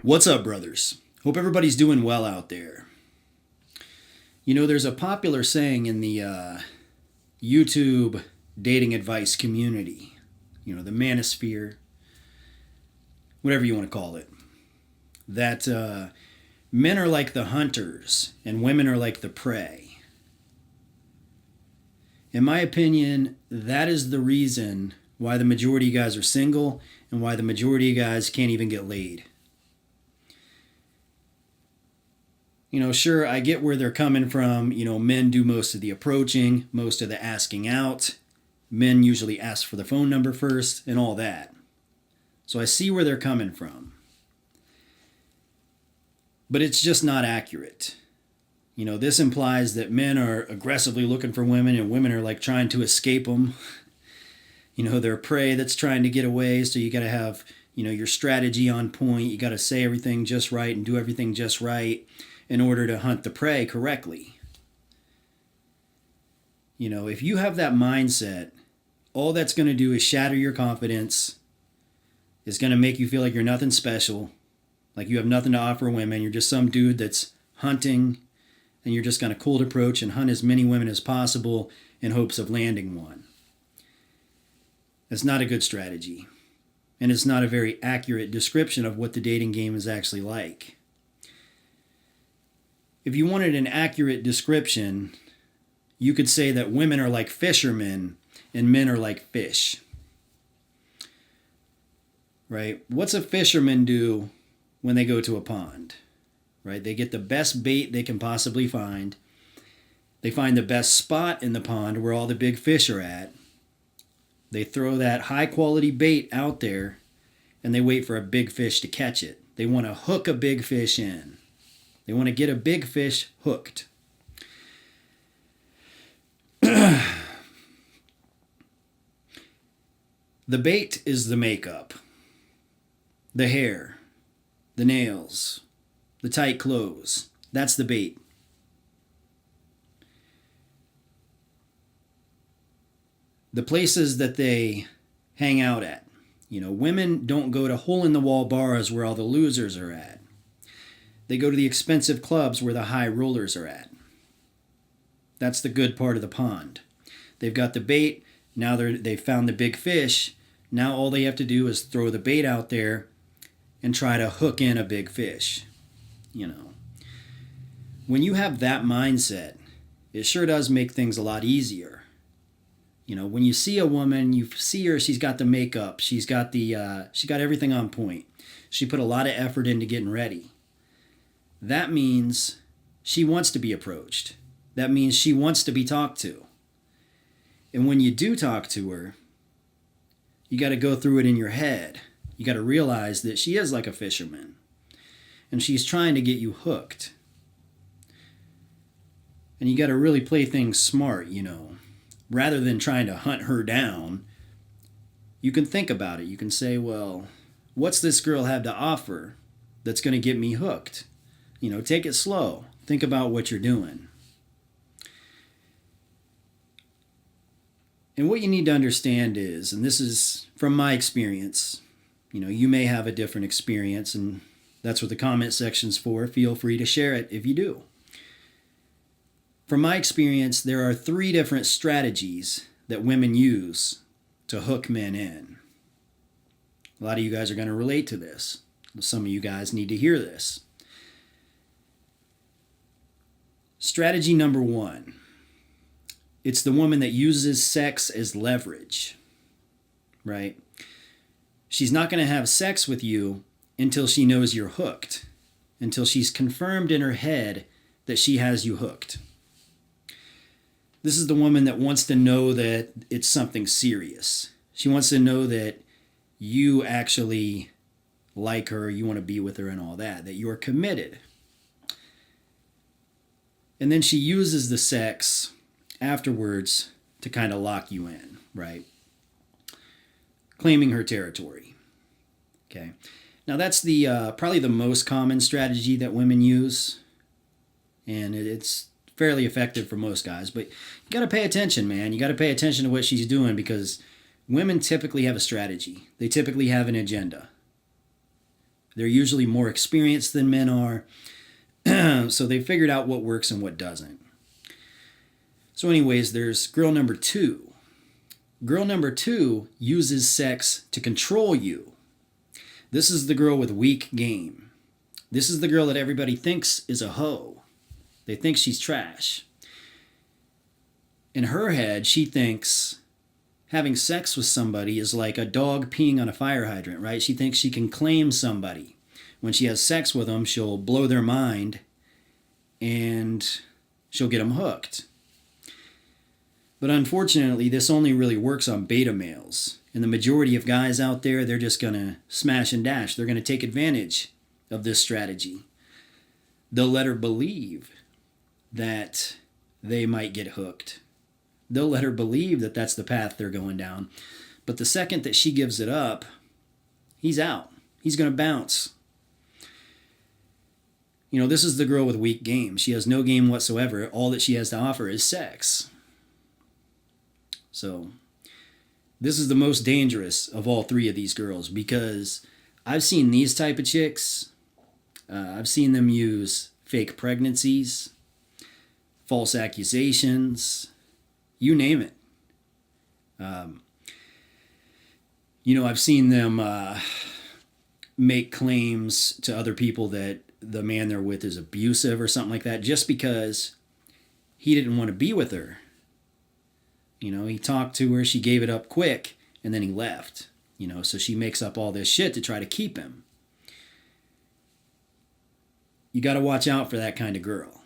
What's up, brothers? Hope everybody's doing well out there. You know, there's a popular saying in the YouTube dating advice community, the manosphere, whatever you want to call it, that men are like the hunters and women are like the prey. In my opinion, that is the reason why the majority of guys are single and why the majority of guys can't even get laid. Sure, I get where they're coming from. Men do most of the approaching, most of the asking out. Men usually ask for the phone number first and all that. So I see where they're coming from. But it's just not accurate. This implies that men are aggressively looking for women and women are like trying to escape them. They're prey that's trying to get away. So you got to have, your strategy on point. You got to say everything just right and do everything just right in order to hunt the prey correctly. If you have that mindset, all that's going to do is shatter your confidence. It's going to make you feel like you're nothing special, like you have nothing to offer women. You're just some dude that's hunting, and you're just going to cold approach and hunt as many women as possible in hopes of landing one. That's not a good strategy, and it's not a very accurate description of what the dating game is actually like. If you wanted an accurate description, you could say that women are like fishermen and men are like fish. Right? What's a fisherman do when they go to a pond? Right? They get the best bait they can possibly find. They find the best spot in the pond where all the big fish are at. They throw that high quality bait out there and they wait for a big fish to catch it. They want to hook a big fish in. They want to get a big fish hooked. The bait is the makeup, the hair, the nails, the tight clothes. That's the bait. The places that they hang out at. Women don't go to hole-in-the-wall bars where all the losers are at. They go to the expensive clubs where the high rollers are at. That's the good part of the pond. They've got the bait. Now they've found the big fish. Now all they have to do is throw the bait out there and try to hook in a big fish. When you have that mindset, it sure does make things a lot easier. When you see a woman, you see her, she's got the makeup. She's got everything on point. She put a lot of effort into getting ready. That means she wants to be approached. That means she wants to be talked to. And when you do talk to her, you got to go through it in your head. You got to realize that she is like a fisherman. And she's trying to get you hooked. And you got to really play things smart, Rather than trying to hunt her down, you can think about it. You can say, well, what's this girl have to offer that's going to get me hooked? Take it slow. Think about what you're doing. And what you need to understand is, and this is from my experience, you may have a different experience, and that's what the comment section's for. Feel free to share it if you do. From my experience, there are 3 different strategies that women use to hook men in. A lot of you guys are going to relate to this. Some of you guys need to hear this. Strategy number 1. It's the woman that uses sex as leverage, right? She's not going to have sex with you until she knows you're hooked, until she's confirmed in her head that she has you hooked. This is the woman that wants to know that it's something serious. She wants to know that you actually like her, you want to be with her and all that you're committed. And then she uses the sex afterwards to kind of lock you in, right? Claiming her territory. Okay. Now that's the probably the most common strategy that women use. And it's fairly effective for most guys. But you got to pay attention, man. You got to pay attention to what she's doing because women typically have a strategy. They typically have an agenda. They're usually more experienced than men are. So they figured out what works and what doesn't. So anyways, there's girl number 2. Girl number 2 uses sex to control you. This is the girl with weak game. This is the girl that everybody thinks is a hoe. They think she's trash. In her head, she thinks having sex with somebody is like a dog peeing on a fire hydrant, right? She thinks she can claim somebody. When she has sex with them, she'll blow their mind and she'll get them hooked. But unfortunately, this only really works on beta males. And the majority of guys out there, they're just going to smash and dash. They're going to take advantage of this strategy. They'll let her believe that they might get hooked. They'll let her believe that that's the path they're going down. But the second that she gives it up, he's out. He's going to bounce. You know, this is the girl with weak game. She has no game whatsoever. All that she has to offer is sex. So this is the most dangerous of all 3 of these girls, because I've seen these type of chicks. I've seen them use fake pregnancies, false accusations, you name it. I've seen them make claims to other people that the man they're with is abusive or something like that, just because he didn't want to be with her. He talked to her, she gave it up quick, and then he left. So she makes up all this shit to try to keep him. You got to watch out for that kind of girl,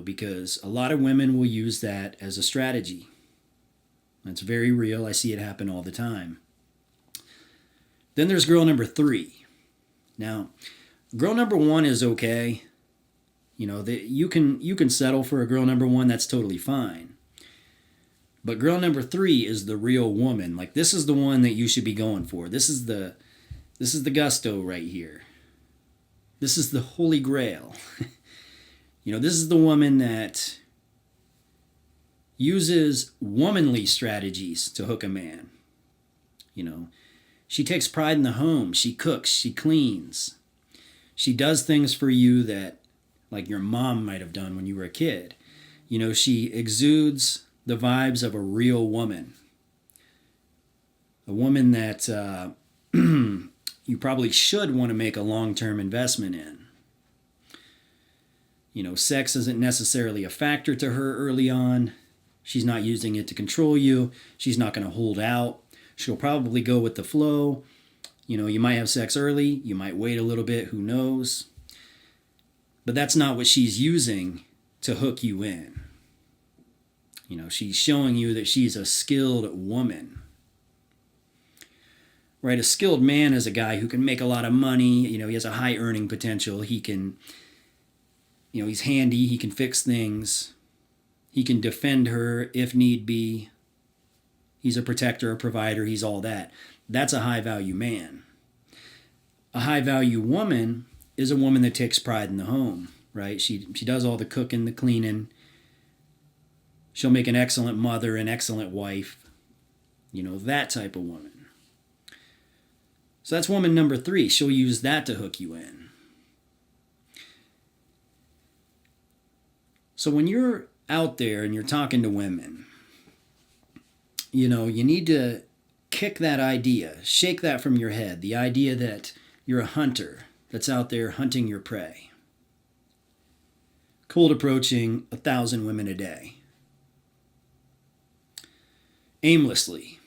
because a lot of women will use that as a strategy. That's very real. I see it happen all the time. Then there's girl number 3. Now, girl number 1 is okay. You can settle for a girl number 1. That's totally fine. But girl number 3 is the real woman. Like, this is the one that you should be going for. This is the gusto right here. This is the holy grail. This is the woman that uses womanly strategies to hook a man. She takes pride in the home. She cooks. She cleans. She does things for you that, like, your mom might have done when you were a kid. She exudes the vibes of a real woman. A woman that you probably should want to make a long-term investment in. Sex isn't necessarily a factor to her early on. She's not using it to control you. She's not going to hold out. She'll probably go with the flow. You might have sex early. You might wait a little bit. Who knows? But that's not what she's using to hook you in. She's showing you that she's a skilled woman. Right? A skilled man is a guy who can make a lot of money. He has a high earning potential. He can, he's handy. He can fix things. He can defend her if need be. He's a protector, a provider. He's all that. That's a high value man. A high value woman is a woman that takes pride in the home, right? She does all the cooking, the cleaning. She'll make an excellent mother, an excellent wife. That type of woman. So that's woman number 3. She'll use that to hook you in. So when you're out there and you're talking to women, you need to kick that idea, shake that from your head, the idea that you're a hunter that's out there hunting your prey. Cold approaching 1,000 women a day. Aimlessly.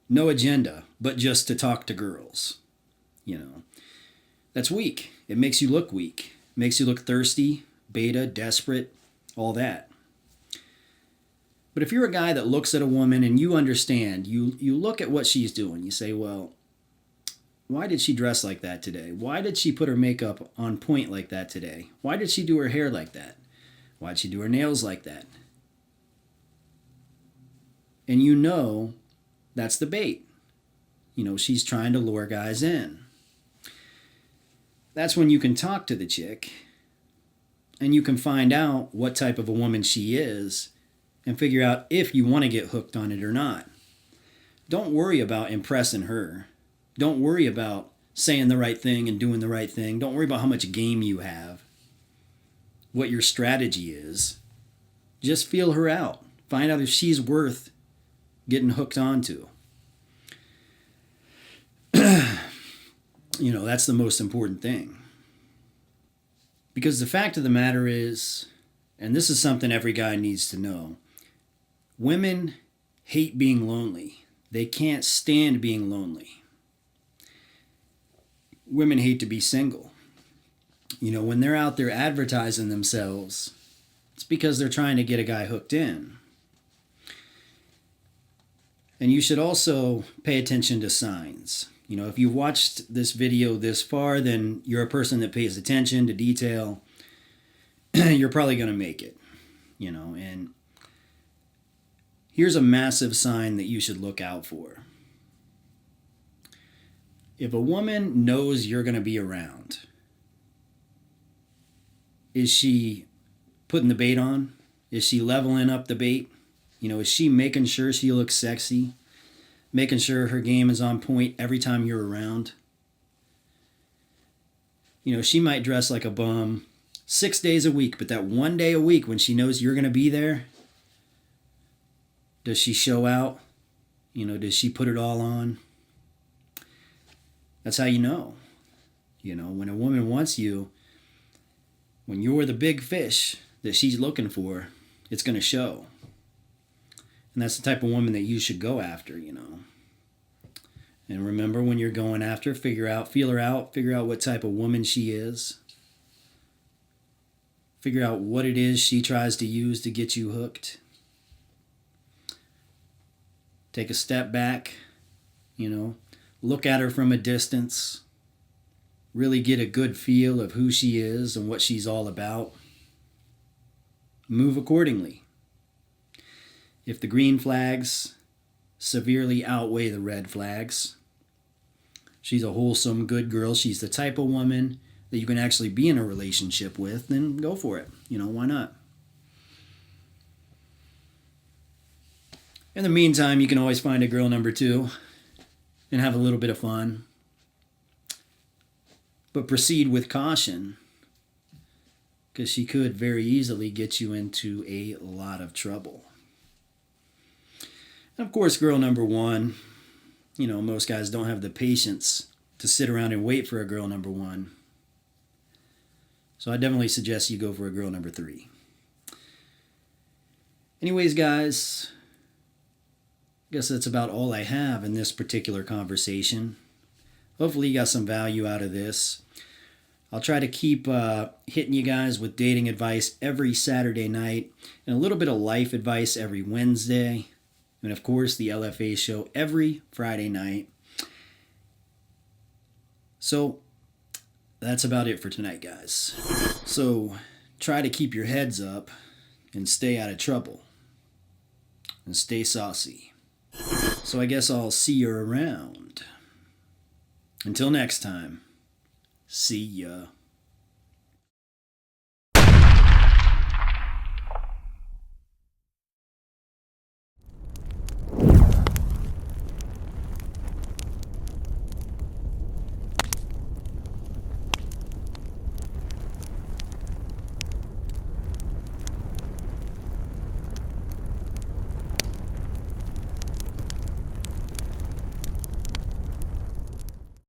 No agenda, but just to talk to girls. That's weak. It makes you look weak. It makes you look thirsty, beta, desperate, all that. But if you're a guy that looks at a woman and you understand, you look at what she's doing, you say, well, why did she dress like that today? Why did she put her makeup on point like that today? Why did she do her hair like that? Why did she do her nails like that? And that's the bait. She's trying to lure guys in. That's when you can talk to the chick and you can find out what type of a woman she is and figure out if you want to get hooked on it or not. Don't worry about impressing her. Don't worry about saying the right thing and doing the right thing. Don't worry about how much game you have, what your strategy is. Just feel her out. Find out if she's worth getting hooked onto. That's the most important thing. Because the fact of the matter is, and this is something every guy needs to know, women hate being lonely. They can't stand being lonely. Women hate to be single. When they're out there advertising themselves, it's because they're trying to get a guy hooked in. And you should also pay attention to signs. If you've watched this video this far, then you're a person that pays attention to detail. You're probably going to make it. And here's a massive sign that you should look out for. If a woman knows you're going to be around, is she putting the bait on? Is she leveling up the bait? Is she making sure she looks sexy? Making sure her game is on point every time you're around? She might dress like a bum 6 days a week, but that one day a week when she knows you're going to be there, does she show out? Does she put it all on? That's how you know. When a woman wants you, when you're the big fish that she's looking for, it's going to show. And that's the type of woman that you should go after, And remember, when you're going after, feel her out, figure out what type of woman she is. Figure out what it is she tries to use to get you hooked. Take a step back, look at her from a distance. Really get a good feel of who she is and what she's all about. Move accordingly. If the green flags severely outweigh the red flags, she's a wholesome, good girl, she's the type of woman that you can actually be in a relationship with, then go for it. Why not? In the meantime, you can always find a girl number 2 and have a little bit of fun. But proceed with caution, because she could very easily get you into a lot of trouble. And of course, girl number 1, most guys don't have the patience to sit around and wait for a girl number 1. So I definitely suggest you go for a girl number 3. Anyways, guys, I guess that's about all I have in this particular conversation. Hopefully you got some value out of this. I'll try to keep hitting you guys with dating advice every Saturday night and a little bit of life advice every Wednesday. And of course, the LFA show every Friday night. So that's about it for tonight, guys. So try to keep your heads up and stay out of trouble. And stay saucy. So I guess I'll see you around. Until next time, see ya.